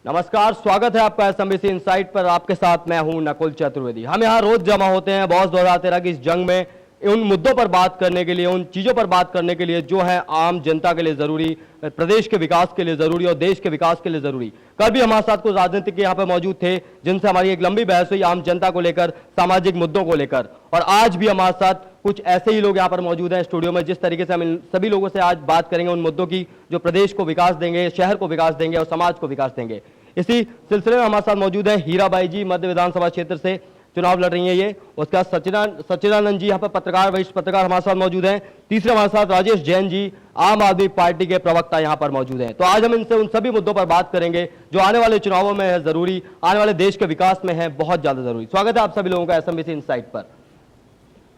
नमस्कार, स्वागत है आपका एसएमबीसी इनसाइट पर। आपके साथ मैं हूं नकुल चतुर्वेदी। हम यहां रोज जमा होते हैं बॉस 2013 की इस जंग में उन मुद्दों पर बात करने के लिए, उन चीजों पर बात करने के लिए जो है आम जनता के लिए जरूरी, प्रदेश के विकास के लिए जरूरी और देश के विकास के लिए जरूरी। कल भी हमारे साथ कुछ राजनीतिक यहाँ पर मौजूद थे जिनसे हमारी एक लंबी बहस हुई आम जनता को लेकर, सामाजिक मुद्दों को लेकर। और आज भी हमारे साथ कुछ ऐसे ही लोग यहाँ पर मौजूद हैं स्टूडियो में। जिस तरीके से हम इन सभी लोगों से आज बात करेंगे उन मुद्दों की जो प्रदेश को विकास देंगे, शहर को विकास देंगे और समाज को विकास देंगे। इसी सिलसिले में हमारे साथ मौजूद है हीराबाई जी, मध्य विधानसभा क्षेत्र से चुनाव लड़ रही हैं ये। उसका सच्चिदानंद जी यहाँ पर पत्रकार, वरिष्ठ पत्रकार हमारे साथ मौजूद हैं। तीसरे हमारे साथ राजेश जैन जी, आम आदमी पार्टी के प्रवक्ता यहाँ पर मौजूद हैं। तो आज हम इनसे उन सभी मुद्दों पर बात करेंगे जो आने वाले चुनावों में है जरूरी, आने वाले देश के विकास में है बहुत ज्यादा जरूरी। स्वागत है आप सभी लोगों का एसएमबीसी इनसाइट पर।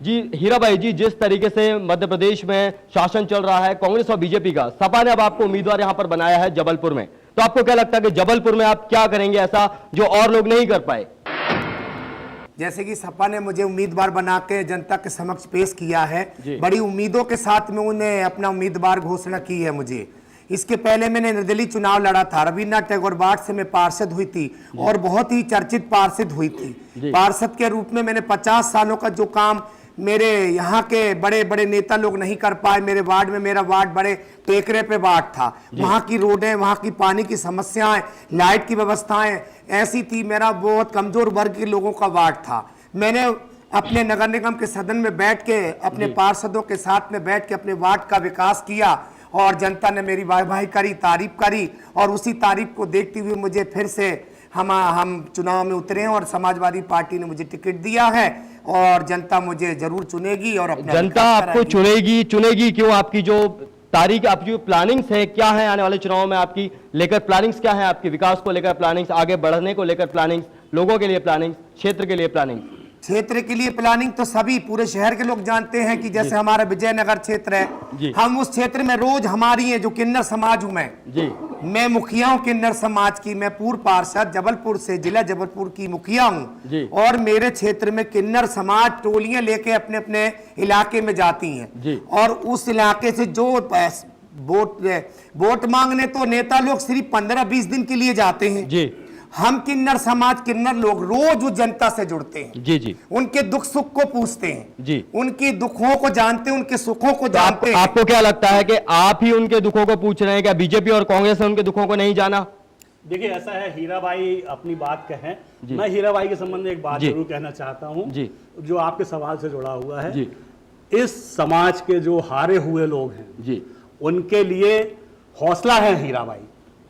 जी हीराबाई जी, जिस तरीके से मध्य प्रदेश में शासन चल रहा है कांग्रेस और बीजेपी का, सपा ने अब आपको उम्मीदवार यहां पर बनाया है जबलपुर में, तो आपको क्या लगता है कि जबलपुर में आप क्या करेंगे ऐसा जो और लोग नहीं कर पाए? जैसे कि सपा ने मुझे उम्मीदवार बना के जनता के समक्ष पेश किया है, बड़ी उम्मीदों के साथ में उन्हें अपना उम्मीदवार घोषणा की है मुझे। इसके पहले मैंने निर्दलीय चुनाव लड़ा था, रविन्द्रनाथ टैगोर वार्ड से मैं पार्षद हुई थी और बहुत ही चर्चित पार्षद हुई थी। पार्षद के रूप में मैंने 50 सालों का जो काम मेरे यहाँ के बड़े बड़े नेता लोग नहीं कर पाए, मेरे वार्ड में, मेरा वार्ड बड़े टेकरे पे वार्ड था, वहाँ की रोडें, वहाँ की पानी की समस्याएं, लाइट की व्यवस्थाएं ऐसी थी, मेरा बहुत कमजोर वर्ग के लोगों का वार्ड था। मैंने अपने नगर निगम के सदन में बैठ के अपने पार्षदों के साथ में बैठ के अपने वार्ड का विकास किया और जनता ने मेरी वाहवाही करी, तारीफ करी और उसी तारीफ को देखते हुए मुझे फिर से हम चुनाव में उतरे हैं और समाजवादी पार्टी ने मुझे टिकट दिया है और जनता मुझे जरूर चुनेगी और अपना जनता आपको चुनेगी क्यों? आपकी जो तारीख, आपकी जो प्लानिंग्स है क्या है आने वाले चुनाव में, आपकी लेकर प्लानिंग्स क्या है? आपकी विकास को लेकर प्लानिंग्स, आगे बढ़ने को लेकर प्लानिंग्स, लोगों के लिए प्लानिंग्स, क्षेत्र के लिए प्लानिंग्स? क्षेत्र के लिए प्लानिंग तो सभी पूरे शहर के लोग जानते हैं कि जैसे हमारा विजयनगर क्षेत्र है, हम उस क्षेत्र में रोज हमारी है जो किन्नर समाज हूं मैं मुखिया हूं किन्नर समाज की। मैं पूर्व पार्षद जबलपुर से, जिला जबलपुर की मुखिया हूं और मेरे क्षेत्र में किन्नर समाज टोलियां लेके अपने अपने इलाके में जाती हैं और उस इलाके से जो वोट मांगने तो नेता लोग सिर्फ 15-20 दिन के लिए जाते हैं। हम किन्नर समाज, किन्नर लोग रोज उस जनता से जुड़ते हैं, उनके दुख सुख को पूछते हैं, उनकी दुखों को जानते हैं, उनके सुखों को जानते हैं। आपको क्या लगता है कि आप ही उनके दुखों को पूछ रहे हैं? क्या बीजेपी और कांग्रेस ने उनके दुखों को नहीं जाना? देखिए ऐसा है, हीराबाई अपनी बात कहें, मैं हीराबाई के संबंध में एक बात जरूर कहना चाहता हूं जो आपके सवाल से जुड़ा हुआ है। इस समाज के जो हारे हुए लोग हैं उनके लिए हौसला है हीराबाई,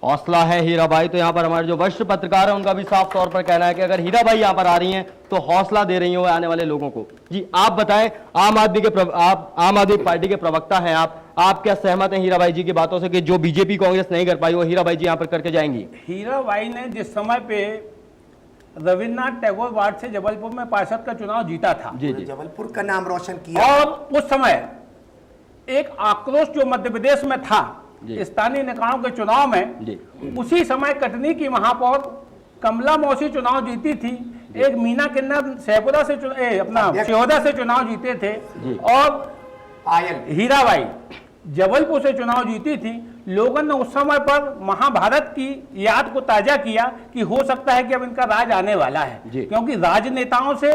हौसला है हीराबाई। तो यहाँ पर हमारे जो वरिष्ठ पत्रकार हैं उनका भी साफ तौर पर कहना है कि अगर हीराबाई यहाँ पर आ रही हैं तो हौसला दे रही हो आने वाले लोगों को। जी आप बताएं, आम आदमी पार्टी के प्रवक्ता हैं आप क्या सहमत हैं हीराबाई जी की बातों से कि जो बीजेपी कांग्रेस नहीं कर पाई वो हीराबाई जी यहाँ पर करके जाएंगी? हीराबाई ने जिस समय पे रविन्द्रनाथ टैगोर वार्ड से जबलपुर में पार्षद का चुनाव जीता था, जबलपुर का नाम रोशन किया और उस समय एक आक्रोश जो मध्य प्रदेश में था स्थानीय निकायों के चुनाव में, उसी समय कटनी की महापौर कमला मौसी चुनाव जीती थी, एक मीना किन्नर शेखपुरा से सिहोदा से चुनाव जीते थे और हीराबाई जबलपुर से चुनाव जीती थी। लोगों ने उस समय पर महाभारत की याद को ताजा किया कि हो सकता है कि अब इनका राज आने वाला है, क्योंकि राजनेताओं से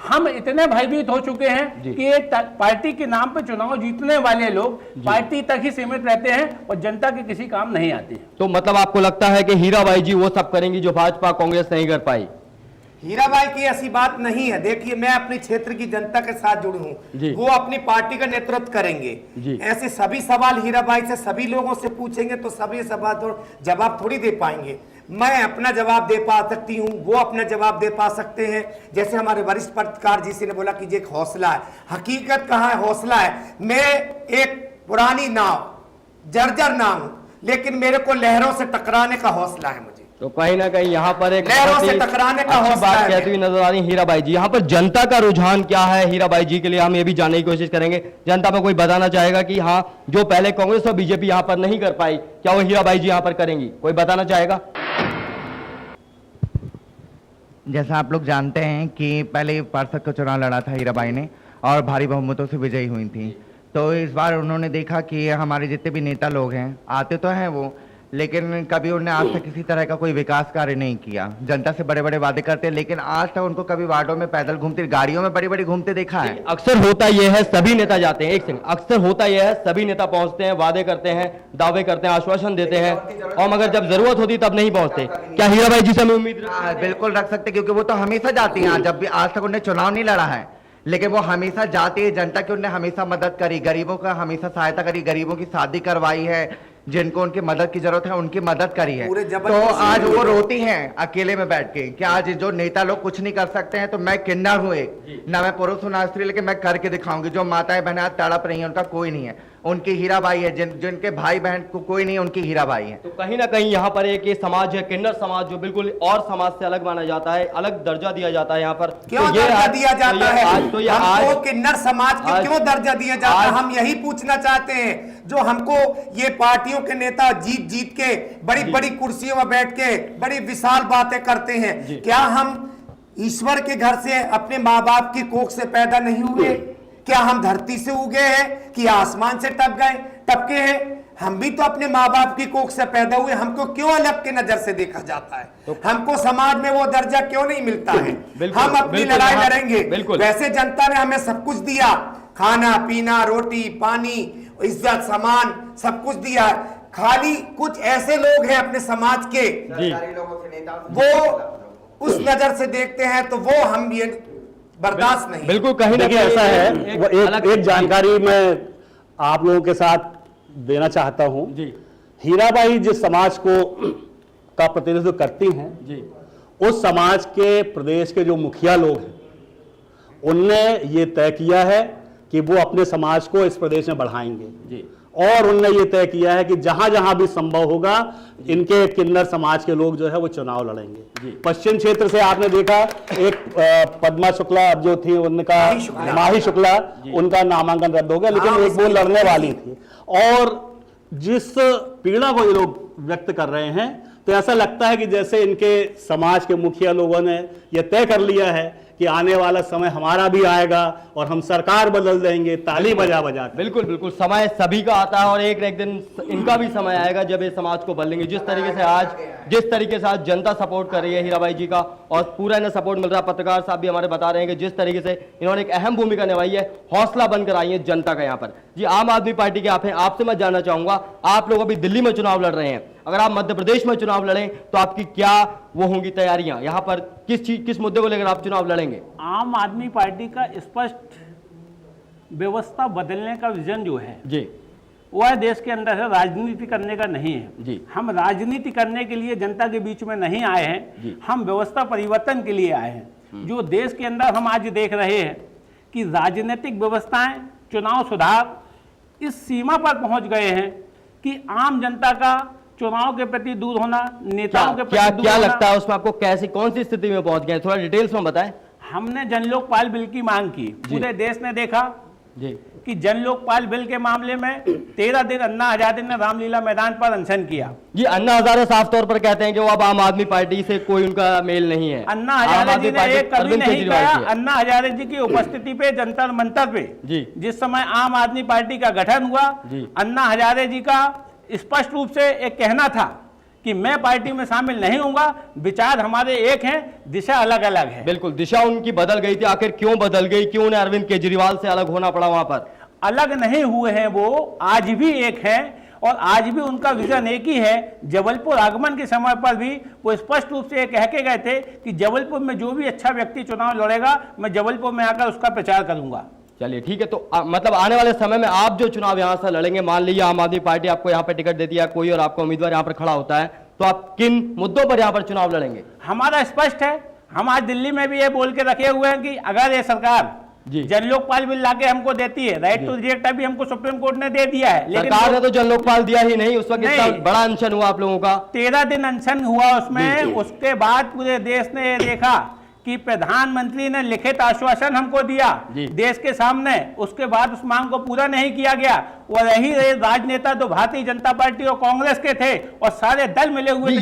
हम इतने भयभीत हो चुके हैं कि एक पार्टी के नाम पे चुनाव जीतने वाले लोग पार्टी तक ही सीमित रहते हैं और जनता के किसी काम नहीं आते। तो मतलब आपको लगता है कि हीराबाई जी वो सब करेंगी जो भाजपा कांग्रेस नहीं कर पाई? हीराबाई की ऐसी बात नहीं है। देखिए मैं अपने क्षेत्र की जनता के साथ जुड़ा हूं, वो अपनी पार्टी का नेतृत्व करेंगे। ऐसे सभी सवाल हीराबाई से सभी लोगों से पूछेंगे तो सभी सवाल तो जवाब थोड़ी दे पाएंगे। मैं अपना जवाब दे पा सकती हूँ, वो अपना जवाब दे पा सकते हैं। जैसे हमारे वरिष्ठ पत्रकार जी ने बोला कि ये एक हौसला है, हकीकत कहाँ है हौसला है? मैं एक पुरानी नाव, जर्जर नाव हूं, लेकिन मेरे को लहरों से टकराने का हौसला है मुझे। तो कहीं ना कहीं यहाँ पर एक लहरों से टकराने का हौसला बात कहती हुई नजर आ रही हीराबाई जी। यहाँ पर जनता का रुझान क्या है हीराबाई जी के लिए, हम ये भी जानने की कोशिश करेंगे। जनता में कोई बताना चाहेगा कि हाँ जो पहले कांग्रेस और बीजेपी यहाँ पर नहीं कर पाई, क्या वो हीराबाई जी यहाँ पर करेंगी? कोई बताना चाहेगा? जैसा आप लोग जानते हैं कि पहले पार्षद का चुनाव लड़ा था हीराबाई ने और भारी बहुमतों से विजयी हुई थी। तो इस बार उन्होंने देखा कि हमारे जितने भी नेता लोग हैं आते तो हैं वो, लेकिन कभी उन्होंने आज तक किसी तरह का कोई विकास कार्य नहीं किया। जनता से बड़े बड़े वादे करते हैं, लेकिन आज तक उनको कभी वार्डों में पैदल घूमते, गाड़ियों में बड़ी बड़ी घूमते देखा है? अक्सर होता यह है, सभी नेता जाते हैं, एक सेकंड, अक्सर होता यह है, सभी नेता पहुंचते हैं, वादे करते हैं, दावे करते हैं, आश्वासन देते हैं, और मगर जब जरूरत होती तब नहीं पहुंचते। क्या हीराबाई जी से हमें उम्मीद बिल्कुल रख सकते, क्योंकि वो तो हमेशा जाती हैं। जब भी आज तक उन्हें चुनाव नहीं लड़ा है, लेकिन वो हमेशा जाती है, जनता की उन्हें हमेशा मदद करी, गरीबों का हमेशा सहायता करी, गरीबों की शादी करवाई है, जिनको उनकी मदद की जरूरत है उनकी मदद करी है। तो आज वो रोती हैं अकेले में बैठ के कि आज जो नेता लोग कुछ नहीं कर सकते हैं, तो मैं किन्नर हूं, एक ना मैं पुरुष हूं ना स्त्री, लेकिन मैं करके दिखाऊंगी। जो माताएं बहनें आज तड़प रही हैं, उनका कोई नहीं है, उनकी हीराबाई है। जिनके भाई बहन को कोई नहीं है, उनकी हीराबाई है। तो कहीं ना कहीं यहाँ पर एक ये समाज है, किन्नर समाज, जो बिल्कुल और समाज से अलग माना जाता है, अलग दर्जा दिया जाता है यहाँ पर। क्यों दर्जा दिया जाता है? हमको किन्नर समाज को क्यों दर्जा दिया जाता है? हम यही पूछना चाहते हैं। जो हमको ये पार्टियों के नेता जीत जीत के बड़ी बड़ी कुर्सियों में बैठ के बड़ी विशाल बातें करते हैं, क्या हम ईश्वर के घर से अपने माँ बाप की कोख से पैदा नहीं हुए? क्या हम धरती से उगे हैं कि आसमान से टपके हैं? हम भी तो अपने माँ बाप की कोख से पैदा हुए, हमको क्यों अलग के नजर से देखा जाता है? तो हमको समाज में वो दर्जा क्यों नहीं मिलता है? हम अपनी लड़ाई लड़ेंगे। वैसे जनता ने हमें सब कुछ दिया, खाना पीना, रोटी पानी, इज्जत सामान सब कुछ दिया। खाली कुछ ऐसे लोग हैं अपने समाज के, वो उस नजर से देखते हैं, तो वो हम ये बर्दाश्त नहीं। बिल्कुल, कहीं ना कहीं ऐसा है। एक जानकारी मैं आप लोगों के साथ देना चाहता हूं जी। हीराबाई जिस समाज को का प्रतिनिधित्व करती हैं जी, उस समाज के प्रदेश के जो मुखिया लोग हैं, उनने ये तय किया है कि वो अपने समाज को इस प्रदेश में बढ़ाएंगे जी। और उनने ये तय किया है कि जहां जहां भी संभव होगा, इनके किन्नर समाज के लोग जो है वो चुनाव लड़ेंगे। पश्चिम क्षेत्र से आपने देखा, एक पद्मा शुक्ला जो थी, उनका माही शुक्ला, उनका नामांकन रद्द हो गया, लेकिन एक वो लड़ने वाली थी। और जिस पीड़ा को ये लोग व्यक्त कर रहे हैं, तो ऐसा लगता है कि जैसे इनके समाज के मुखिया लोगों ने यह तय कर लिया है कि आने वाला समय हमारा भी आएगा और हम सरकार बदल देंगे, ताली बजा बजा। बिल्कुल बिल्कुल, समय सभी का आता है और एक न एक दिन इनका भी समय आएगा जब ये समाज को बदलेंगे। जिस तरीके से आज जनता सपोर्ट कर रही है हीराबाई जी का, और पूरा इन्हें सपोर्ट मिल रहा है। पत्रकार साहब भी हमारे बता रहे हैं कि जिस तरीके से इन्होंने एक अहम भूमिका निभाई है, हौसला बनकर आई है जनता का यहाँ पर जी। आम आदमी पार्टी के आप हैं, आपसे मैं जानना चाहूंगा, आप लोग अभी दिल्ली में चुनाव लड़ रहे हैं, अगर आप मध्य प्रदेश में चुनाव लड़ें तो आपकी क्या वो होंगी तैयारियां? यहाँ पर किस मुद्दे को लेकर आप चुनाव लड़ेंगे? आम आदमी पार्टी का स्पष्ट व्यवस्था बदलने का विजन जो है जी, वह देश के अंदर है, राजनीति करने का नहीं है जी। हम राजनीति करने के लिए जनता के बीच में नहीं आए हैं, हम व्यवस्था परिवर्तन के लिए आए हैं। जो देश के अंदर हम आज देख रहे हैं कि राजनीतिक व्यवस्थाएं, चुनाव सुधार इस सीमा पर पहुंच गए हैं कि आम जनता का चुनाव के प्रति दूर होना, नेताओं के प्रति दूर क्या होना। लगता है उसमें आपको, कैसी कौन सी स्थिति में पहुंच गए? थोड़ा डिटेल्स में बताएं। हमने जन लोकपाल बिल की मांग की, पूरे देश ने देखा जी कि जन लोकपाल बिल के मामले में 13 दिन अन्ना हजारे ने रामलीला मैदान पर अनशन किया जी। अन्ना हजारे साफ तौर पर कहते हैं कि वो अब आम आदमी पार्टी से कोई उनका मेल नहीं है। अन्ना हजारे जी ने एक कभी नहीं कहा। अन्ना हजारे जी की उपस्थिति पे जंतर मंतर पे जी, जिस समय आम आदमी पार्टी का गठन हुआ, अन्ना हजारे जी का स्पष्ट रूप से एक कहना था कि मैं पार्टी में शामिल नहीं होऊंगा, विचार हमारे एक हैं, दिशा अलग अलग है। बिल्कुल, दिशा उनकी बदल गई थी। आखिर क्यों बदल गई? क्यों उन्हें अरविंद केजरीवाल से अलग होना पड़ा? वहां पर अलग नहीं हुए हैं, वो आज भी एक है और आज भी उनका विजन एक ही है। जबलपुर आगमन के समय पर भी वो स्पष्ट रूप से कह के गए थे कि जबलपुर में जो भी अच्छा व्यक्ति चुनाव लड़ेगा, मैं जबलपुर में आकर उसका प्रचार करूंगा। चलिए ठीक है, तो मतलब आने वाले समय में आप जो चुनाव यहां से लड़ेंगे, मान लीजिए आम आदमी पार्टी आपको यहां पर टिकट देती है, कोई और आपका उम्मीदवार यहां पर खड़ा होता है, तो आप किन मुद्दों पर यहां पर चुनाव लड़ेंगे? हमारा स्पष्ट है, हम आज दिल्ली में भी ये बोल के रखे हुए हैं कि अगर ये सरकार जन लोकपाल बिल लाके हमको देती है, राइट टू रिजेक्ट भी हमको सुप्रीम कोर्ट ने दे दिया है, लेकिन सरकार ने तो जन लोकपाल दिया ही नहीं। उस वक्त इतना बड़ा अनशन हुआ आप लोगों का, 13 दिन अनशन हुआ उसमें। उसके बाद पूरे देश ने ये देखा कि प्रधानमंत्री ने लिखित आश्वासन हमको दिया देश के सामने, उसके बाद उस मांग को पूरा नहीं किया गया। वो रही राजनेता तो भारतीय जनता पार्टी और कांग्रेस के थे और सारे दल मिले हुए थे,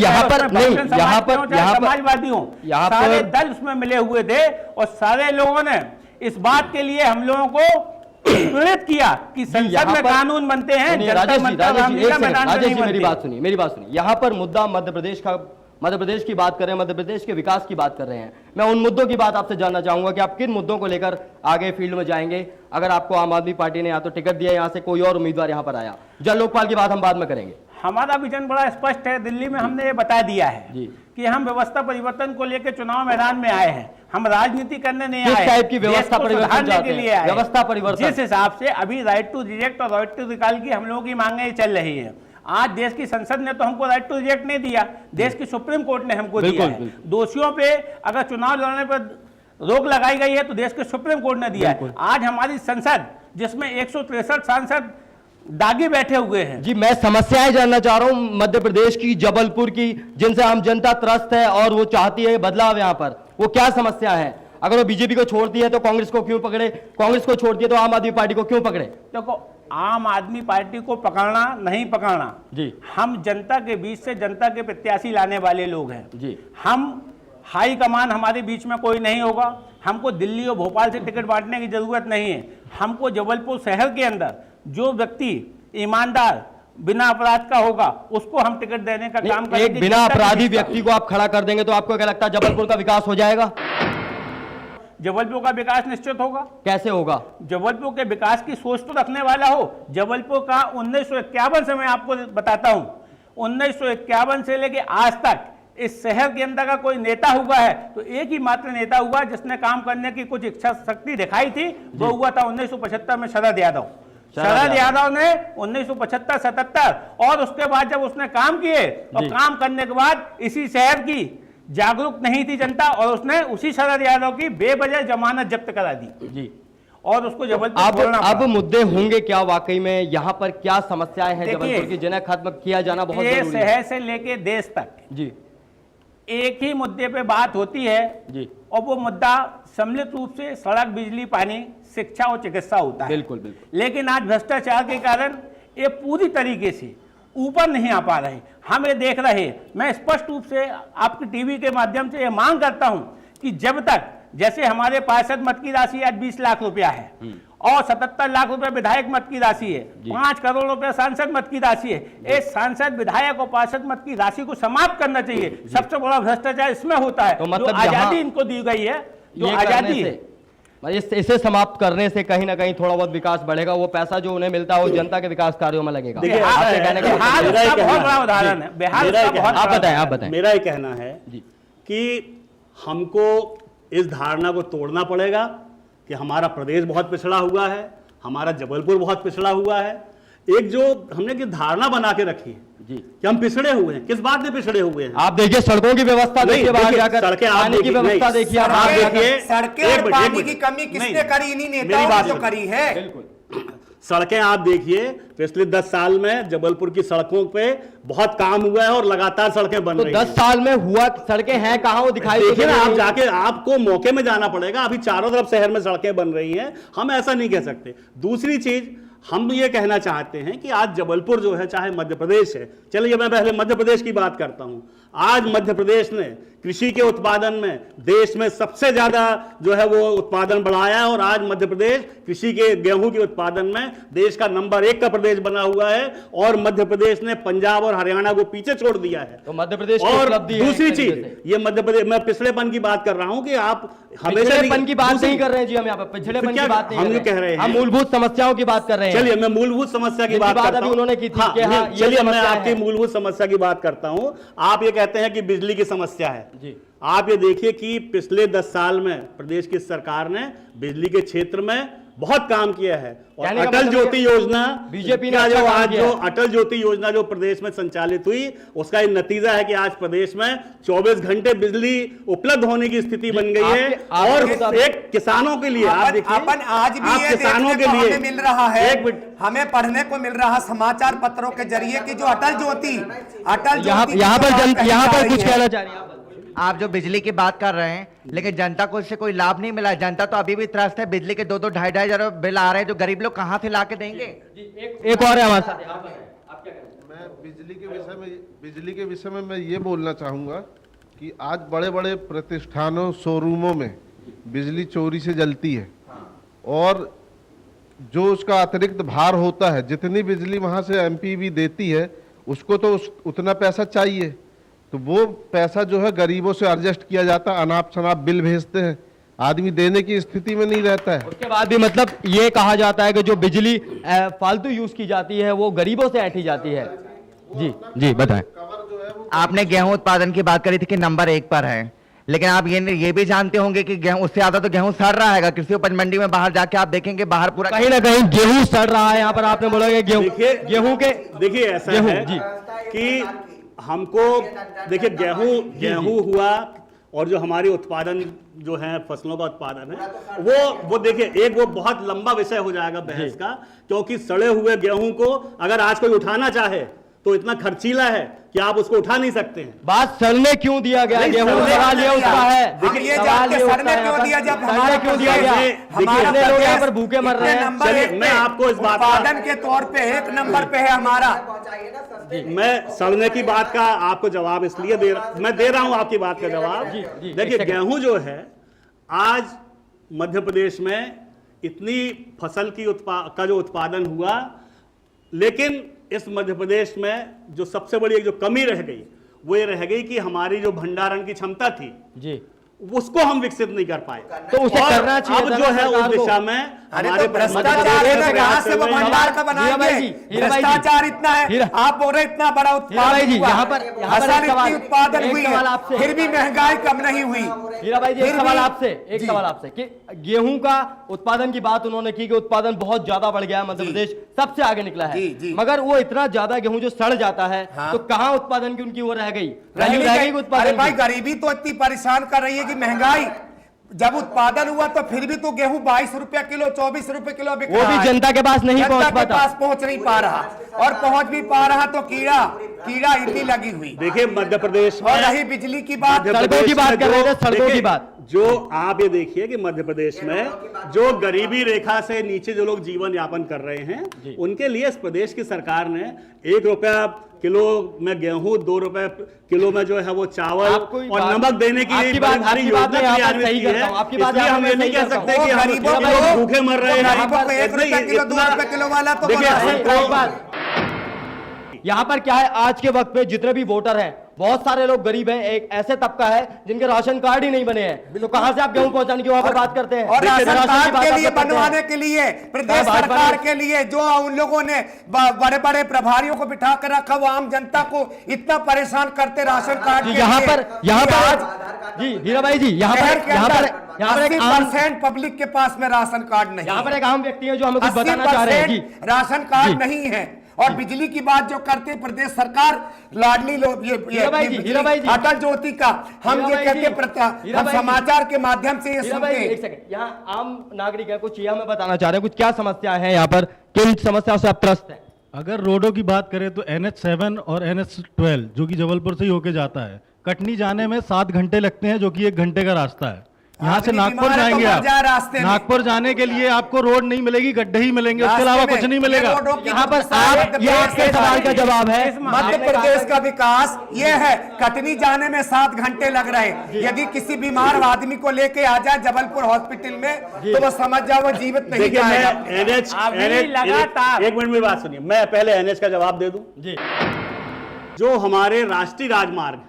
समाजवादियों, सारे दल उसमें मिले हुए थे और सारे लोगों ने इस बात के लिए हम लोगों को प्रेरित किया कि संसद यहाँ में पर- कानून बनते हैं, सुनिए, जनता राजेश जी, मंत्र राजेश जी, रामलीला एक सेकंड, मैदान में राजेश नहीं जी, मेरी बनते। बात सुनिए। यहाँ पर मुद्दा मध्य प्रदेश की बात कर रहे हैं, मध्य प्रदेश के विकास की बात कर रहे हैं। मैं उन मुद्दों की बात आपसे जानना चाहूंगा कि आप किन मुद्दों को लेकर आगे फील्ड में जाएंगे अगर आपको आम आदमी पार्टी ने या तो टिकट दिया, यहाँ से कोई और उम्मीदवार यहाँ पर आया। जन लोकपाल की बात हम बाद में करेंगे। हमारा विजन बड़ा स्पष्ट है। दिल्ली में हमने ये बता दिया है जी। कि हम व्यवस्था परिवर्तन को लेकर चुनाव मैदान में आए हैं। हम राजनीति करने नहीं किस आए, टाइप की देश व्यवस्था को परिवर्तन सुधारने चाहते के हैं? लिए आए। व्यवस्था परिवर्तन। जिस हिसाब से अभी राइट टू रिजेक्ट और राइट टू रिकॉल की हम लोगों की मांगे चल रही है, आज देश की संसद ने तो हमको राइट टू रिजेक्ट नहीं दिया, देश की सुप्रीम कोर्ट ने हमको दिया बिल्कुल, है। बिल्कुल। दोषियों पे अगर चुनाव लड़ने पर रोक लगाई गई है तो देश के सुप्रीम कोर्ट ने दिया है। आज हमारी संसद जिसमें 163 सांसद दागी बैठे हुए हैं। जी, मैं समस्याएं जानना चाह रहा हूं मध्य प्रदेश की, जबलपुर की, जिनसे आम जनता त्रस्त है और वो चाहती है बदलाव। यहाँ पर वो क्या समस्या है? अगर वो बीजेपी को छोड़ती है तो कांग्रेस को क्यों पकड़े, कांग्रेस को छोड़ती है तो आम आदमी पार्टी को क्यों पकड़े? देखो, आम आदमी पार्टी को पकड़ना नहीं पकड़ना, जी, हम जनता के बीच से जनता के प्रत्याशी लाने वाले लोग हैं। जी, हम हाई कमान हमारे बीच में कोई नहीं होगा। हमको दिल्ली और भोपाल से टिकट बांटने की जरूरत नहीं है। हमको जबलपुर शहर के अंदर जो व्यक्ति ईमानदार बिना अपराध का होगा उसको हम टिकट देने का काम एक करेंगे। बिना जनता के अपराधी बीच का। व्यक्ति को आप खड़ा कर देंगे तो आपको क्या लगता है जबलपुर का विकास हो जाएगा? जबलपुर का विकास निश्चित होगा। कैसे होगा? जबलपुर के विकास की सोच तो रखने वाला हो। जबलपुर का 1951 से मैं आपको बताता हूं, 1951 से लेके आज तक इस शहर के अंदर का कोई नेता हुआ है तो एक ही मात्र नेता हुआ जिसने काम करने की कुछ इच्छा शक्ति दिखाई थी, वो हुआ था 1975 में शरद यादव। शरद यादव ने 1975-77 और उसके बाद जब उसने काम किए और काम करने के बाद इसी शहर की जागरूक नहीं थी जनता और उसने उसी शरद यादव की बेवजह जमानत जब्त करा दी जी, और उसको जबलपुर छोड़ना अब पड़ा। मुद्दे होंगे क्या वाकई में? यहाँ पर क्या समस्याएं हैं देखिए, जबलपुर की जिन्हें खत्म किया जाना बहुत ये जरूरी है? शहर से लेके देश तक जी, एक ही मुद्दे पे बात होती है जी, और वो मुद्दा सम्मिलित रूप से सड़क, बिजली, पानी, शिक्षा और चिकित्सा होता है। बिल्कुल बिल्कुल। लेकिन आज भ्रष्टाचार के कारण ये पूरी तरीके से ऊपर नहीं आ पा रहे। हम ये देख रहे हैं। मैं स्पष्ट रूप से आपकी टीवी के माध्यम से ये मांग करता हूं कि जब तक, जैसे हमारे पार्षद मत की राशि आज 20 लाख रुपया है और 77 लाख रुपए विधायक मत की राशि है, 5 करोड़ रुपए सांसद मत की राशि है। इस सांसद, विधायक और पार्षद मत की राशि को समाप्त करना चाहिए। सबसे बड़ा भ्रष्टाचार इसमें होता है। तो मतलब जो आजादी यहाँ- इनको दी गई है, जो ये करने आजादी से, है, इसे समाप्त करने से कहीं ना कहीं थोड़ा बहुत विकास बढ़ेगा। वो पैसा जो उन्हें मिलता है वो जनता के विकास कार्यों में लगेगा। देखिए, आपके कहने का बिहार मेरा ये उसका कहना बहुत है। बड़ा उदाहरण है। बिहार मेरा उसका ये बहुत कहना- आप बड़ा बताएं, आप उदाहरण है। बताएं। मेरा ये कहना है जी, कि हमको इस धारणा को तोड़ना पड़ेगा कि हमारा प्रदेश बहुत पिछड़ा हुआ है, हमारा जबलपुर बहुत पिछड़ा हुआ है। एक जो हमने की धारणा बना के रखी है जी, कि हम पिछड़े हुए हैं, किस बात में पिछड़े हुए हैं? आप देखिए सड़कों की व्यवस्था नहीं, देखिए, बाहर देखिए, जाकर सड़कें आप पानी की देखिए, व्यवस्था नहीं, देखिए, आप आप बाहर देखिए, जाकर। सड़कें एक और मिनट, पानी एक की मिनट। कमी किसने नहीं, करी? इन्हीं मेरी नेताओं बात ने जो सुनिए। करी है। बिल्कुल। सड़कें आप देखिए, पिछले 10 साल में जबलपुर की सड़कों पे बहुत काम हुआ है और लगातार सड़कें बन तो रही 10 हैं। साल में हुआ, सड़कें हैं कहाँ वो दिखाई तो देखिए दे ना, रही आप हैं। जाके, आपको मौके में जाना पड़ेगा। अभी चारों तरफ शहर में सड़कें बन रही हैं, हम ऐसा नहीं कह सकते। दूसरी चीज हम ये कहना चाहते हैं कि आज जबलपुर जो है, चाहे मध्य प्रदेश है, चलिए मैं पहले मध्य प्रदेश की बात करता हूं। आज मध्य प्रदेश ने कृषि के उत्पादन में देश में सबसे ज्यादा जो है वो उत्पादन बढ़ाया है और आज मध्य प्रदेश कृषि के, गेहूं के उत्पादन में देश का नंबर 1 का प्रदेश बना हुआ है और मध्य प्रदेश ने पंजाब और हरियाणा को पीछे छोड़ दिया है। तो मध्य प्रदेश की और उपलब्धि है दूसरी एक तरीके चीज, से। ये मध्य प्रदेश, मैं पिछड़ेपन की बात कर रहा हूं कि आप हमेशा पिछड़ेपन की बात दूसरी- नहीं कर रहे हैं जी, हम यहाँ पर पिछड़ेपन क्या की बात नहीं हम कर जो कह रहे हैं? हम मूलभूत समस्याओं की बात कर रहे हैं। चलिए मैं मूलभूत समस्या की जिनकी बात बात करता अभी हूं। उन्होंने की थी हाँ, कि हाँ, नहीं, ये चलिए मैं समस्या आपकी है। मूलभूत समस्या की बात करता हूं। आप ये कहते हैं कि बिजली की समस्या है जी, आप ये देखिए कि पिछले 10 साल में प्रदेश की सरकार ने बिजली के क्षेत्र में बहुत काम किया है और कहने का अटल मतलब ज्योति ये योजना, बीजेपी ने का अच्छा जो काम आज किया जो है। अटल ज्योति योजना जो प्रदेश में संचालित हुई, उसका ये नतीजा है कि आज प्रदेश में 24 घंटे बिजली उपलब्ध होने की स्थिति बन गई है। आपके और एक किसानों के लिए आप देखिए, अपन आज भी आप ये किसानों देखने के को लिए हमें मिल रहा है, एक मिनट, हमें पढ़ने को मिल रहा समाचार पत्रों के जरिए कि जो अटल ज्योति यहाँ की यहाँ जो पर बात कही यहाँ जा पर रही कुछ है। कहना चाह रही हैं आप? आप जो बिजली की बात कर रहे हैं, लेकिन जनता को इससे कोई लाभ नहीं मिला। जनता तो अभी भी त्रस्त है। बिजली के 2-2, 2.5 हजार बिल आ रहे हैं, जो गरीब लोग कहाँ से ला के देंगे? एक और है हमारे साथ। मैं बिजली के विषय में मैं ये बोलना चाहूँगा कि आज बड़े बड़े प्रतिष्ठानों, शोरूमों में बिजली चोरी से जलती है और जो उसका अतिरिक्त भार होता है, जितनी बिजली वहां से एमपी भी देती है, उसको तो उतना पैसा चाहिए, तो वो पैसा जो है गरीबों से एडजस्ट किया जाता है, अनाप शनाप बिल भेजते हैं, आदमी देने की स्थिति में नहीं रहता है। उसके बाद भी मतलब ये कहा जाता है कि जो बिजली फालतू यूज की जाती है वो गरीबों से ऐंठी जाती है। जी जी बताएं। आपने गेहूं उत्पादन की बात करी थी कि नंबर 1 पर है, लेकिन आप ये भी जानते होंगे कि गेहूं उससे ज्यादा तो गेहूं सड़ रहा है। कृषि उपज मंडी में बाहर जाके आप देखेंगे, बाहर पूरा कहीं ना कहीं गेहूं सड़ रहा है। यहाँ पर आपने बोला कि गेहूं के देखिए ऐसा है जी कि हमको देखिए गेहूं हुआ और जो हमारी उत्पादन जो है फसलों का उत्पादन है वो देखिए एक वो बहुत लंबा विषय हो जाएगा बहस का, क्योंकि सड़े हुए गेहूं को अगर आज कोई उठाना चाहे तो इतना खर्चीला है कि आप उसको उठा नहीं सकते हैं। बात सड़ने क्यों दिया गया? गेहूं सवाल ये उसका है। देखिए सड़ने क्यों दिया, जब हमारा क्यों दिया गया? कितने लोग यहाँ पर भूखे मर रहे हैं। चलिए मैं आपको इस बात उत्पादन के तौर पे 1 नंबर पे है हमारा। मैं सड़ने की बात का आपको जवाब इसलिए दे रहा हूं आपकी बात का जवाब। देखिए गेहूं जो है आज मध्य प्रदेश में इतनी फसल की का जो उत्पादन हुआ, लेकिन इस मध्य प्रदेश में जो सबसे बड़ी एक जो कमी रह गई वो ये रह गई कि हमारी जो भंडारण की क्षमता थी जी उसको हम विकसित नहीं कर पाए। तो उसे करना चाहिए अब जो है उस दिशा में हमारे भ्रष्टाचार है ना, कहाँ से वो भंडार का बनाएंगे? भ्रष्टाचार इतना है, आप बोल रहे इतना बड़ा उत्पादन हुआ, यहाँ पर फसल इतनी उत्पादन हुई है, फिर भी महंगाई कम नहीं हुई। हीरा भाई जी एक सवाल आपसे कि गेहूं का उत्पादन की बात उन्होंने की कि उत्पादन बहुत ज्यादा बढ़ गया है, मध्य प्रदेश सबसे आगे निकला है, मगर वो इतना ज्यादा गेहूं जो सड़ जाता है तो कहाँ उत्पादन की उनकी वो रह गई? अरे भाई गरीबी तो इतनी परेशान कर रही है कि महंगाई, जब उत्पादन हुआ तो फिर भी तो गेहूं 22 रुपया किलो 24 रुपए किलो बिक रहा है। वो भी जनता के पास नहीं पहुंच पाता, जनता के पास पहुंच नहीं पा रहा, और पहुंच भी पा रहा तो कीड़ा इतनी लगी हुई। देखिए मध्य प्रदेश में और रही बिजली की बात, सड़कों की बात कर रहे थे, सड़कों की बात जो आप ये देखिए कि मध्य प्रदेश में जो गरीबी रेखा से नीचे जो लोग जीवन यापन कर रहे हैं उनके लिए इस प्रदेश की सरकार ने 1 रुपया किलो में गेहूं, 2 रुपए किलो में जो है वो चावल और नमक देने के लिए भारी योजना की है। इसलिए हम ये नहीं कह सकते कि हम भूखे मर रहे हैं। 1 रुपया किलो 2 रुपए किलो वाला तो यहाँ पर क्या है, आज के वक्त पे जितने भी वोटर हैं बहुत सारे लोग गरीब हैं, एक ऐसे तबका है जिनके राशन कार्ड ही नहीं बने हैं, तो कहां से आप गेहूं पहुंचाने की वहां पर बात करते हैं? और राशन कार्ड के लिए बनवाने के लिए प्रदेश सरकार के लिए जो उन लोगों ने बड़े बड़े प्रभारियों को बिठा कर रखा, वो आम जनता को इतना परेशान करते राशन कार्ड के यहाँ पर जी हीरा भाई जी यहाँ पर 80% पब्लिक के पास में राशन कार्ड नहीं। यहाँ पर एक आम व्यक्ति है जो हमें कुछ बताना चाह रहे हैं जी। राशन कार्ड नहीं है। और बिजली की बात जो करते प्रदेश सरकार लाडली लोग ये अटल ज्योति का हम ये कहते हम समाचार के माध्यम से ये सुनते हैं। एक सेकंड, यहाँ आम नागरिक है, कुछ हमें बताना चाह रहे हैं, कुछ क्या समस्या है यहाँ पर, किन समस्याओं से आप त्रस्त हैं? अगर रोडों की बात करें तो NH7 और NH12 जो कि जबलपुर से ही होके जाता है, कटनी जाने में 7 घंटे लगते हैं, जो कि 1 घंटे का रास्ता है। यहाँ से नागपुर जाएंगे आप, नागपुर जाने के लिए आपको रोड नहीं मिलेगी, गड्ढे ही मिलेंगे, उसके अलावा कुछ नहीं मिलेगा। यहाँ पर आप ये आपके सवाल का जवाब है। मध्य प्रदेश का विकास ये है, कटनी जाने में 7 घंटे लग रहे हैं। यदि किसी बीमार आदमी को लेके आ जाए जबलपुर हॉस्पिटल में तो वो समझ जाओ वो जीवित नहीं जाएगा। एक मिनट में बात सुनिए, मैं पहले NH का जवाब दे दूं जी। जो हमारे राष्ट्रीय राजमार्ग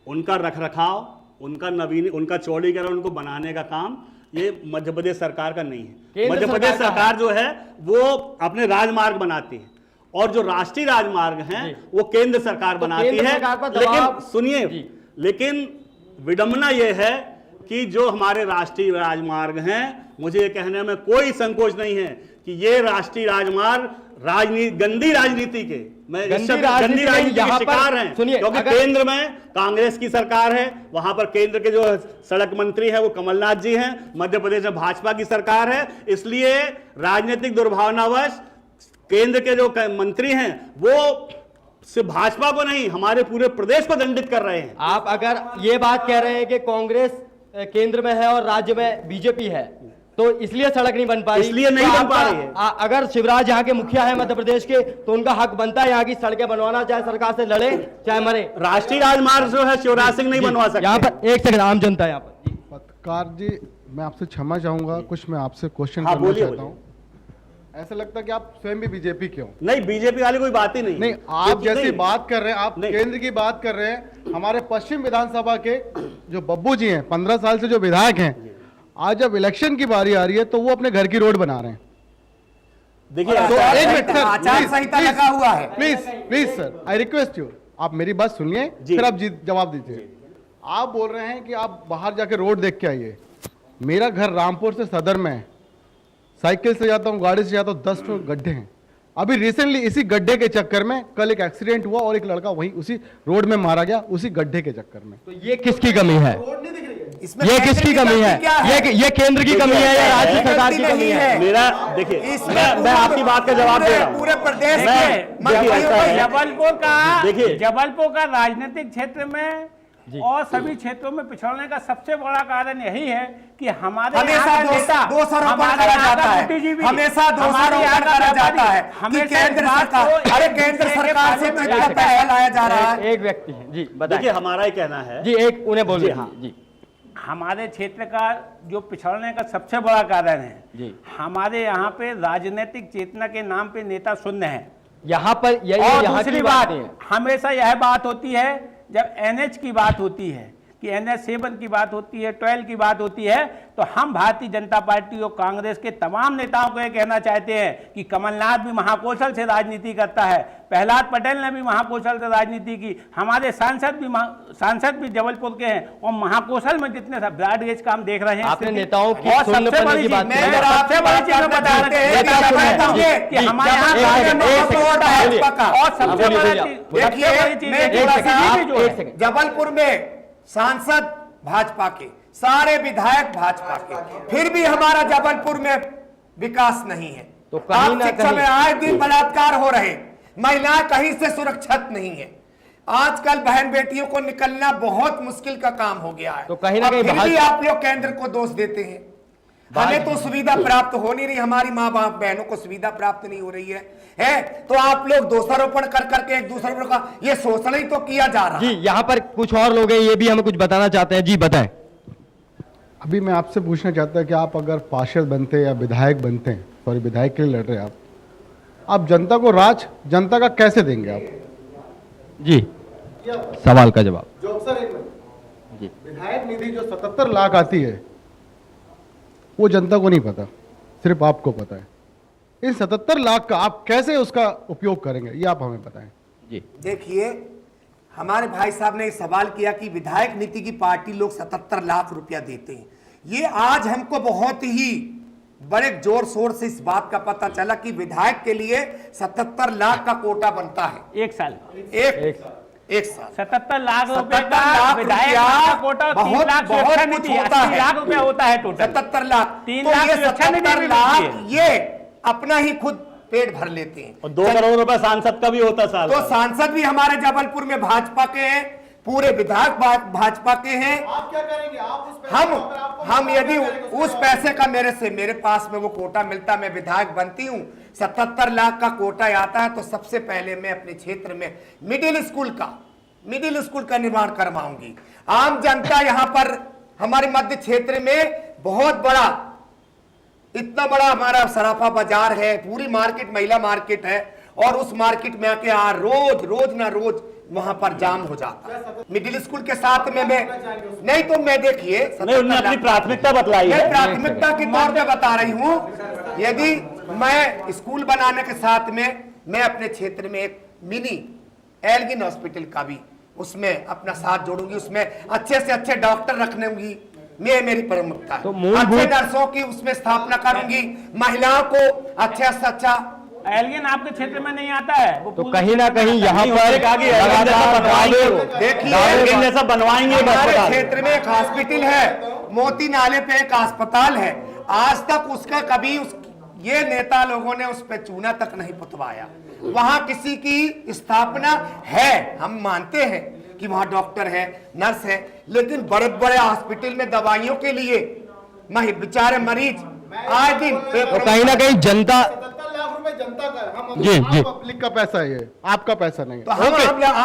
उनका रखरखाव, उनका चौड़ीकरण, उनको बनाने का काम ये मध्य प्रदेश सरकार का नहीं है। मध्य प्रदेश सरकार जो है वो अपने राजमार्ग बनाती है और जो राष्ट्रीय राजमार्ग हैं वो केंद्र सरकार बनाती है। लेकिन सुनिए, लेकिन विडंबना ये है कि जो हमारे राष्ट्रीय राजमार्ग हैं, मुझे ये कहने में कोई संकोच नहीं है कि ये राष्ट्रीय राजमार्ग गंदी राजनीति के गंदी राजनीति के शिकार हैं, क्योंकि केंद्र में कांग्रेस की सरकार है, वहां पर केंद्र के जो सड़क मंत्री हैं वो कमलनाथ जी हैं, मध्य प्रदेश में भाजपा की सरकार है, इसलिए राजनीतिक दुर्भावनावश केंद्र के जो मंत्री हैं वो सिर्फ भाजपा को नहीं हमारे पूरे प्रदेश को दंडित कर रहे हैं। आप अगर ये बात कह रहे हैं कि कांग्रेस केंद्र में है और राज्य में बीजेपी है तो इसलिए सड़क नहीं बन पा रही, इसलिए नहीं बन पा रही है। अगर शिवराज यहाँ के मुखिया है मध्य प्रदेश के तो उनका हक बनता है यहाँ की सड़कें बनवाना, चाहे सरकार से लड़े चाहे मरे। राष्ट्रीय राजमार्ग जो है शिवराज सिंह नहीं बनवा सकते। यहाँ पर एक सेकंड, आम जनता यहाँ पर पत्रकार जी, मैं आपसे क्षमा चाहूंगा, कुछ मैं आपसे क्वेश्चन करना चाहता हूँ। ऐसा लगता है कि आप स्वयं भी बीजेपी के हो। नहीं, बीजेपी वाली कोई बात ही नहीं। नहीं, आप जैसी नहीं। बात कर रहे हैं, आप नहीं। केंद्र की बात कर रहे हैं। हमारे पश्चिम विधानसभा के जो बब्बू जी हैं, 15 साल से जो विधायक हैं, आज जब इलेक्शन की बारी आ रही है तो वो अपने घर की रोड बना रहे हैं। देखिए, तो एक मिनट सर, आचार संहिता लगा हुआ है। Please sir, I request you, आप मेरी बात सुनिए, फिर आप जवाब दीजिए। आप बोल रहे हैं कि आप बाहर जाके रोड देख के आइए। मेरा घर रामपुर से सदर में है, साइकिल से जाता हूँ, गाड़ी से जाता हूँ, 10 गड्ढे हैं। अभी रिसेंटली इसी गड्ढे के चक्कर में कल एक एक्सीडेंट हुआ और एक लड़का वहीं उसी रोड में मारा गया, उसी गड्ढे के चक्कर में। तो ये किसकी कमी है? इसमें ये किसकी कमी है? क्या ये केंद्र की कमी है या राज्य सरकार की कमी है? मेरा देखिए, मैं आपकी बात का जवाब दे रहा हूँ। पूरे प्रदेश जबलपुर का राजनीतिक क्षेत्र में और सभी क्षेत्रों में पिछड़ने का सबसे बड़ा कारण यही है कि हमारे हमेशा दोषारोपण करा जाता है, हमेशा दोषारोपण करा जाता है कि केंद्र सरकार, अरे केंद्र सरकार से तो इतना पैसा लाया जा रहा है। एक व्यक्ति है जी, बताइए। देखिए, हमारा ही कहना है जी, एक उन्हें बोलिए। हाँ जी, हमारे क्षेत्र का जो पिछड़ने का सबसे बड़ा कारण है जी, हमारे यहाँ पे राजनीतिक चेतना के नाम पे नेता शून्य है। यहाँ पर और यहाँ दूसरी की बात, बात है। हमेशा यह बात होती है जब NH की बात होती है, कि NH 7 की बात होती है, 12 की बात होती है, तो हम भारतीय जनता पार्टी और कांग्रेस के तमाम नेताओं को यह कहना चाहते हैं कि कमलनाथ भी महाकौशल से राजनीति करता है, प्रहलाद पटेल ने भी महाकौशल से राजनीति की, हमारे सांसद भी जबलपुर के हैं और महाकौशल में जितने सब ब्रॉड गेज का हम देख रहे हैं। आपने नेताओं की और सुनने सबसे पड़ने बड़ी की चीज बात मैं की। सबसे बड़ी चीज मैं बता रहा हूं कि हमारे यहाँ और सबसे बड़ी चीज जबलपुर में सांसद भाजपा के, सारे विधायक भाजपा के, फिर भी हमारा जबलपुर में विकास नहीं है। तो कहीं ना शिक्षा में आए दिन बलात्कार हो रहे, महिलाएं कहीं से सुरक्षित नहीं है। आजकल बहन बेटियों को निकलना बहुत मुश्किल का काम हो गया है। तो कहीं ना कहीं फिर भी आप लोग केंद्र को दोष देते हैं। हमें तो सुविधा प्राप्त हो नहीं रही, हमारी माँ बाप बहनों को सुविधा प्राप्त नहीं हो रही है तो आप लोग दोषारोपण कर करके एक दूसरे का ये शोषण ही तो किया जा रहा है। जी, यहाँ पर कुछ और लोग हैं, ये भी हमें कुछ बताना चाहते हैं। जी बताएं। अभी मैं आपसे पूछना चाहता हूं कि आप अगर पार्षद बनते या विधायक बनते हैं, सॉरी विधायक के लिए लड़ रहे हैं आप जनता को राज जनता का कैसे देंगे आप? जी, सवाल का जवाब। जो सर एक मिनट जी, विधायक निधि जो 77 लाख आती है वो जनता को नहीं पता, सिर्फ आपको पता है। इन 77 लाख का आप कैसे उसका उपयोग करेंगे, ये आप हमें बताएं। जी, देखिए, हमारे भाई साहब ने सवाल किया कि विधायक नीति की पार्टी लोग 77 लाख रुपया देते हैं। ये आज हमको बहुत ही बड़े जोर शोर से इस बात का पता चला कि विधायक के लिए 77 लाख का कोटा बनता है एक साल एक साल 77 लाख रुपए का विधायक का कोटा, 3 लाख सुरक्षा नीति, 80 लाख रुपया होता है टोटल। 77 लाख, 3 तो लाख ये सुरक्षा नीति 77 भी लाख मिलती ये अपना ही खुद पेट भर लेते हैं। और 2 करोड़ रुपए सांसद का भी होता साल। तो सांसद भी हमारे जबलपुर में भाजपा के हैं, पूरे विधायक भाजपा के हैं। आप क्या करेंगे? आप उस पैसे हम यदि उस पैसे का मेरे पास में वो कोटा मिलता, मैं विधायक बनती हूँ, 77 लाख का कोटा आता है, तो सबसे पहले मैं अपने क्षेत्र में मिडिल स्कूल का निर्माण करवाऊंगी। आम जनता यहाँ पर हमारे मध्य क्षेत्र में बहुत बड़ा, इतना बड़ा हमारा सराफा बाजार है, पूरी मार्केट महिला मार्केट है, और उस मार्केट में आके रोज ना रोज वहां पर जाम हो जाता है। मिडिल स्कूल के साथ में मैं नहीं, तो मैं देखिए उन्होंने अपनी प्राथमिकता बतलाई है। मैं प्राथमिकता के तौर पे बता रही हूँ। यदि मैं स्कूल बनाने के साथ में मैं अपने क्षेत्र में एक मिनी एल्गिन हॉस्पिटल का भी उसमें अपना साथ जोड़ूंगी, उसमें अच्छे से अच्छे डॉक्टर रखूंगी, मेरी प्रमुखता है। तो अच्छे नर्सों की उसमें स्थापना करूंगी, महिलाओं को अच्छा से अच्छा। एल्गिन आपके क्षेत्र में नहीं आता है, वो तो कहीं ना कहीं यहाँ पर देखिए, जैसा बनवाएंगे। हमारे क्षेत्र में एक हॉस्पिटल है, मोती नाले पे एक अस्पताल है, आज तक उसका कभी ये नेता लोगों ने उस पे चूना तक नहीं पुतवाया। वहां किसी की स्थापना है, हम मानते हैं कि वहां डॉक्टर है, नर्स है, लेकिन बड़े बड़े हॉस्पिटल में दवाइयों के लिए बेचारे मरीज आए दिन। तो कहीं ना कहीं जनता, 77 लाख रुपए जनता का है, हम जी। पब्लिक का पैसा है, ये आपका पैसा नहीं है। तो हम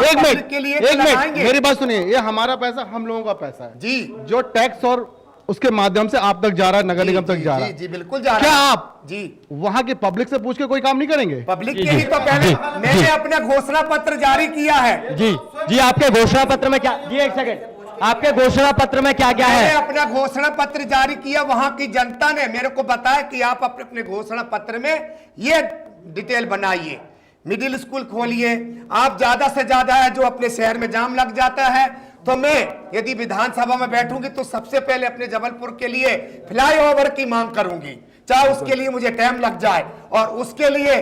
एक मिनट के लिए एक मिनट लगाएंगे। मेरी बात सुनिए, ये हमारा पैसा, हम लोगों का पैसा है जी। जो टैक्स और उसके माध्यम से आप तक जा रहा है, नगर निगम तक जा रहा है। जी बिल्कुल जा रहा क्या है। आप जी वहां के पब्लिक से पूछ के कोई काम नहीं करेंगे? पब्लिक के ही तो पहले मैंने अपना घोषणा पत्र जारी किया है। जी जी, आपके घोषणा पत्र में क्या, जी एक सेकंड, आपके घोषणा पत्र में क्या क्या मैंने है? अपना घोषणा पत्र जारी किया, वहां की जनता ने मेरे को बताया कि आप अपने घोषणा पत्र में ये डिटेल बनाइए, मिडिल स्कूल खोलिए। आप ज्यादा से ज्यादा है जो अपने शहर में जाम लग जाता है, तो मैं यदि विधानसभा में बैठूंगी तो सबसे पहले अपने जबलपुर के लिए फ्लाईओवर की मांग करूंगी, चाहे उसके लिए मुझे टाइम लग जाए और उसके लिए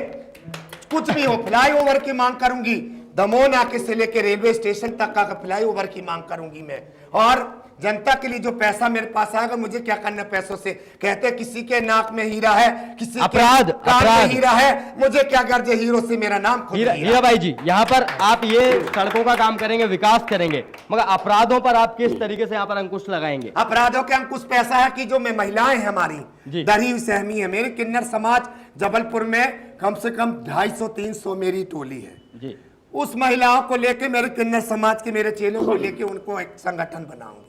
कुछ भी हो, फ्लाईओवर की मांग करूंगी। दमोह नाके से लेकर रेलवे स्टेशन तक का फ्लाईओवर की मांग करूंगी मैं। और जनता के लिए जो पैसा मेरे पास आएगा, मुझे क्या करना पैसों से? कहते किसी के नाक में हीरा है, किसी अपराध, के कान में हीरा है, मुझे क्या गर्ज है हीरो से मेरा नाम खुद हीरा भाई जी, यहाँ पर आप ये सड़कों का काम करेंगे, विकास करेंगे, मगर अपराधों पर आप किस तरीके से यहाँ पर अंकुश लगाएंगे? अपराधों के अंकुश पे ऐसा है कि जो मैं महिलाएं हैं हमारी दरी हुई सहमी है, मेरे किन्नर समाज जबलपुर में कम से कम 250-300 मेरी टोली है जी। उस महिलाओं को लेके, मेरे किन्नर समाज के मेरे चेलों को लेके उनको एक संगठन बनाऊंगी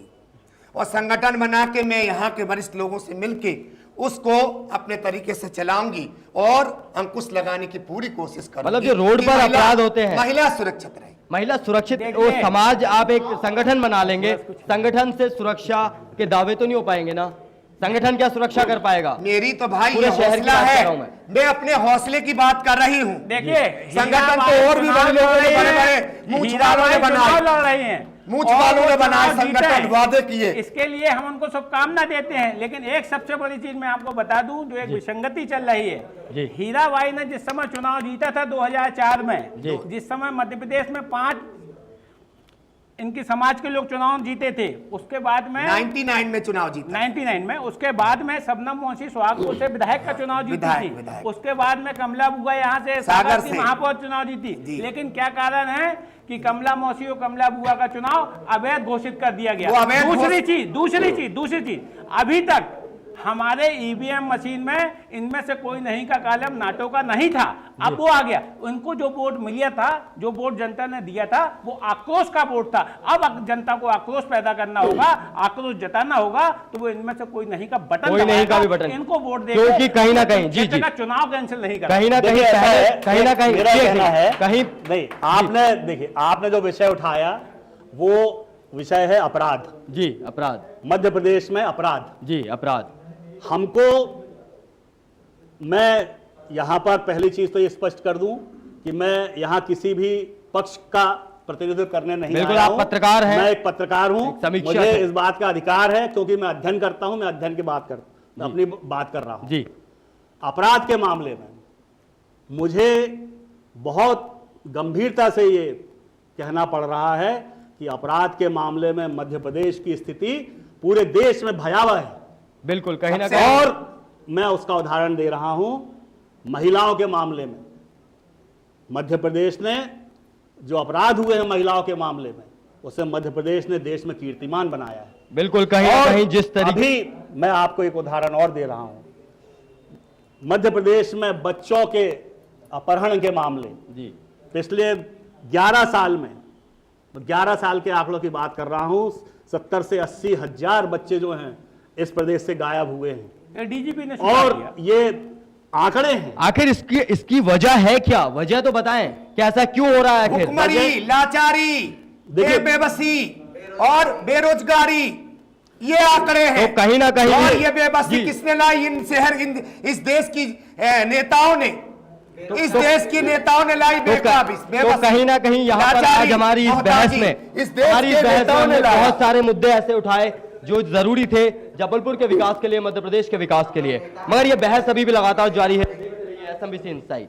और संगठन बना के मैं यहाँ के वरिष्ठ लोगों से मिलके उसको अपने तरीके से चलाऊंगी और अंकुश लगाने की पूरी कोशिश करूंगी। मतलब जो रोड पर अपराध होते हैं, महिला सुरक्षित रहे, महिला सुरक्षित, वो समाज, आप एक संगठन बना लेंगे, संगठन से सुरक्षा के दावे तो नहीं हो पाएंगे ना? संगठन क्या सुरक्षा कर पाएगा? मेरी तो भाई पूरे ये शहर की हौसला बात कर है, रहा हूं मैं अपने हौसले की बात कर रही हूँ। देखिए संगठन तो और भी बड़े लोगों ने, बड़े बड़े मूछ वालों ने बनाए, लड़ रही हैं, मूछ वालों ने बनाए संगठन, वादे किए। इसके लिए हम उनको शुभकामना देते हैं। लेकिन एक सबसे बड़ी चीज मैं आपको बता दूं, जो एक विसंगति चल रही है। हीराबाई ने जिस समय चुनाव जीता था 2004 में, जिस समय मध्य प्रदेश में 5 इनकी समाज के लोग चुनाव जीते थे, उसके बाद में 99 में चुनाव जीता, 99 में, उसके बाद में शबनम मौसी सुहागपुर से विधायक का चुनाव जीती थी, उसके बाद में कमला बुआ यहाँ से सागर से महापौर चुनाव जीती। लेकिन क्या कारण है कि कमला मौसी और कमला बुआ का चुनाव अवैध घोषित कर दिया गया। दूसरी चीज अभी तक हमारे ईवीएम मशीन में इनमें से कोई नहीं का कॉलम नाटो का नहीं था, अब वो आ गया। उनको जो वोट मिला था, जो वोट जनता ने दिया था, वो आक्रोश का वोट था। अब जनता को आक्रोश पैदा करना होगा, आक्रोश जताना होगा, तो वो इनमें से कोई नहीं का बटन, कोई नहीं का भी बटन, इनको वोट देगा, क्योंकि कहीं ना कहीं जी जी चुनाव कैंसिल नहीं करना, कहीं ना कहीं मेरा कहना है कहीं नहीं। आपने देखिए, आपने जो विषय उठाया वो विषय है अपराध। जी, अपराध, मध्य प्रदेश में अपराध, जी अपराध। हमको, मैं यहां पर पहली चीज तो ये स्पष्ट कर दूं कि मैं यहां किसी भी पक्ष का प्रतिनिधित्व करने नहीं आया हूं। बिल्कुल, आप पत्रकार हैं, मैं एक पत्रकार हूं, मुझे इस बात का अधिकार है क्योंकि मैं अध्ययन करता हूं, मैं अध्ययन की बात मैं अपनी बात कर रहा हूं जी। अपराध के मामले में मुझे बहुत गंभीरता से ये कहना पड़ रहा है कि अपराध के मामले में मध्य प्रदेश की स्थिति पूरे देश में भयावह है। बिल्कुल, कहीं ना कहीं, और मैं उसका उदाहरण दे रहा हूं महिलाओं के मामले में। मध्य प्रदेश ने जो अपराध हुए हैं महिलाओं के मामले में, उसे मध्य प्रदेश ने देश में कीर्तिमान बनाया है। बिल्कुल, कहीं ना कहीं जिस तरीके, अभी मैं आपको एक उदाहरण और दे रहा हूं। मध्य प्रदेश में बच्चों के अपहरण के मामले जी, पिछले 11 साल में, 11 साल के आंकड़ों की बात कर रहा हूं, 70 से 80 हजार बच्चे जो हैं इस प्रदेश से गायब हुए हैं। डीजीपी ने, और ये आंकड़े हैं। आखिर इसकी वजह है क्या? वजह तो बताएं कि ऐसा क्यों हो रहा है? भुखमरी, लाचारी, बेबसी और बेरोजगारी, ये आंकड़े हैं। तो कहीं ना कहीं, और ये बेबसी किसने लाई? इस देश की नेताओं ने, इस देश की नेताओं ने लाई बेबसी। तो कहीं ना कहीं यहाँ पर आज हमारी इस बहस में बहुत सारे मुद्दे ऐसे उठाए जो जरूरी थे जबलपुर के विकास के लिए, मध्य प्रदेश के विकास के लिए, मगर ये बहस अभी भी लगातार जारी है। SMBC insight.